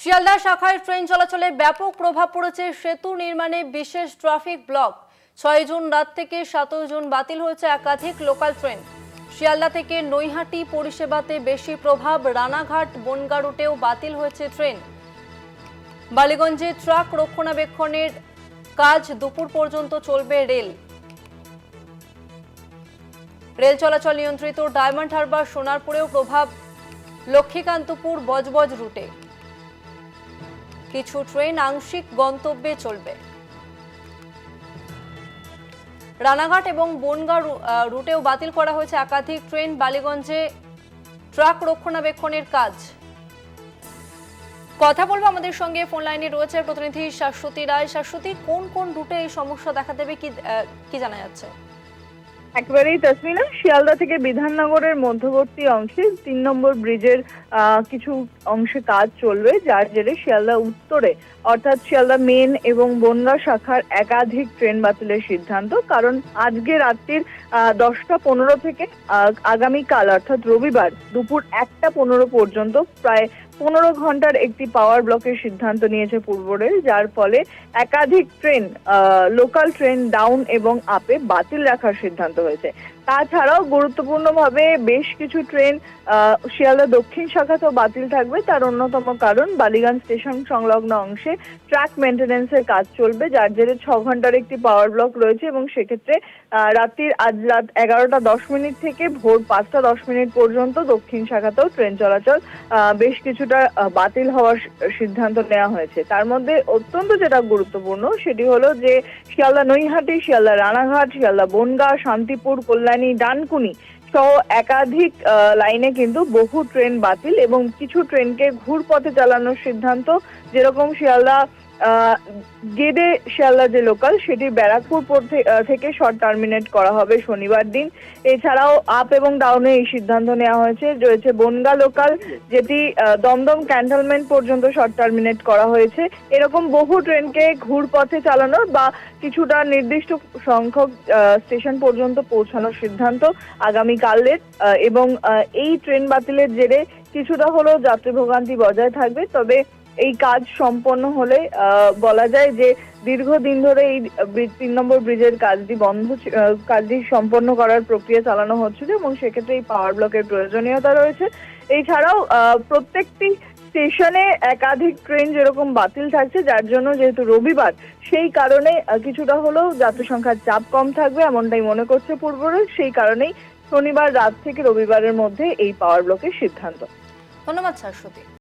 শিয়ালদা শাখায় ট্রেন চলাচলে ব্যাপক প্রভাব পড়েছে। সেতু নির্মাণে বিশেষ ট্রাফিক ব্লক। ৬ জুন রাত থেকে ৭ জুন বাতিল হয়েছে একাধিক লোকাল ট্রেন। শিয়ালদা থেকে নৈহাটি পরিষেবাতে বেশি প্রভাব। রানাঘাট বনগাঁ রুটেও বাতিল হয়েছে ট্রেন। বালিগঞ্জে ট্রাক রক্ষণাবেক্ষণের কাজ দুপুর পর্যন্ত চলবে। রেল চলাচল নিয়ন্ত্রিত ডায়মন্ড হারবার সোনারপুরেও প্রভাব। লক্ষ্মীকান্তপুর বজবজ রুটে কিছু ট্রেন আংশিক গন্তব্যে চলবে। রানাঘাট এবং বনগাঁ রুটেও বাতিল করা হয়েছে একাধিক ট্রেন। বালিগঞ্জে ট্রাক রক্ষণাবেক্ষণের কাজ। কথা বলবো, আমাদের সঙ্গে ফোন লাইনে রয়েছে প্রতিনিধি শাশ্বতী রায়। শাশ্বতী, কোন কোন রুটে এই সমস্যা দেখা দেবে কি জানা যাচ্ছে? একেবারেই তাসমিনা, শিয়ালদা থেকে বিধাননগরের মধ্যবর্তী অংশে ৩ নম্বর ব্রিজের কিছু অংশে কাজ চলবে, যার জেরে শিয়ালদা উত্তরে অর্থাৎ শিয়ালদা মেন এবং বনগাঁ শাখার একাধিক ট্রেন বাতিলের সিদ্ধান্ত। কারণ আজকে রাত্রির 10টা 15 থেকে আগামীকাল অর্থাৎ রবিবার দুপুর 1টা 15 পর্যন্ত প্রায় 15 ঘন্টার একটি পাওয়ার ব্লকের সিদ্ধান্ত নিয়েছে পূর্ব রেল, যার ফলে একাধিক ট্রেন লোকাল ট্রেন ডাউন এবং আপে বাতিল রাখার সিদ্ধান্ত হয়েছে। তাছাড়াও গুরুত্বপূর্ণভাবে বেশ কিছু ট্রেন শিয়ালদা দক্ষিণ শাখাতেও বাতিল থাকবে। তার অন্যতম কারণ বালিগঞ্জ স্টেশন সংলগ্ন অংশে ট্র্যাক মেনটেন্যান্সের কাজ চলবে, যার জেরে 6 ঘন্টার একটি পাওয়ার ব্লক রয়েছে এবং সেক্ষেত্রে আজ রাত 11টা 10 থেকে ভোর 5টা 10 পর্যন্ত দক্ষিণ শাখাতেও ট্রেন চলাচল বেশ কিছুটা বাতিল হওয়ার সিদ্ধান্ত নেওয়া হয়েছে। তার মধ্যে অত্যন্ত যেটা গুরুত্বপূর্ণ সেটি হলো যে শিয়ালদা নৈহাটি, শিয়ালদা রানাঘাট, শিয়ালদা বনগাঁ, শান্তিপুর, কল্যাণী, ডানকুনি সহ একাধিক লাইনে কিন্তু বহু ট্রেন বাতিল এবং কিছু ট্রেনকে ঘুরপথে চালানোর সিদ্ধান্ত। যেরকম শিয়ালদা গেদে শিয়ালদা যে লোকাল সেটি ব্যারাকপুর থেকে শর্ট টার্মিনেট করা হবে শনিবার দিন। এছাড়াও আপ এবং ডাউনে এই সিদ্ধান্ত নেওয়া হয়েছে। রয়েছে বনগাঁ লোকাল, যেটি দমদম ক্যান্টনমেন্ট পর্যন্ত শর্ট টার্মিনেট করা হয়েছে। এরকম বহু ট্রেনকে ঘুরপথে চালানোর বা কিছুটা নির্দিষ্ট সংখ্যক স্টেশন পর্যন্ত পৌঁছানোর সিদ্ধান্ত আগামীকালের। এবং এই ট্রেন বাতিলের জেরে কিছুটা হলেও যাত্রী ভোগান্তি বজায় থাকবে। তবে এই কাজ সম্পন্ন হলে বলা যায় যে দীর্ঘদিন ধরে এই ৩ নম্বর ব্রিজের কাজটি সম্পন্ন করার প্রক্রিয়া চালানো হচ্ছিল এবং সেক্ষেত্রে এই পাওয়ার ব্লকের প্রয়োজনীয়তা রয়েছে। এছাড়াও প্রত্যেকটি স্টেশনে একাধিক ট্রেন যেরকম বাতিল থাকছে, যার জন্য যেহেতু রবিবার সেই কারণে কিছুটা হলেও যাত্রী সংখ্যার চাপ কম থাকবে এমনটাই মনে করছে পূর্ব রেল। সেই কারণেই শনিবার রাত থেকে রবিবারের মধ্যে এই পাওয়ার ব্লকের সিদ্ধান্ত। ধন্যবাদ শাশ্বতী।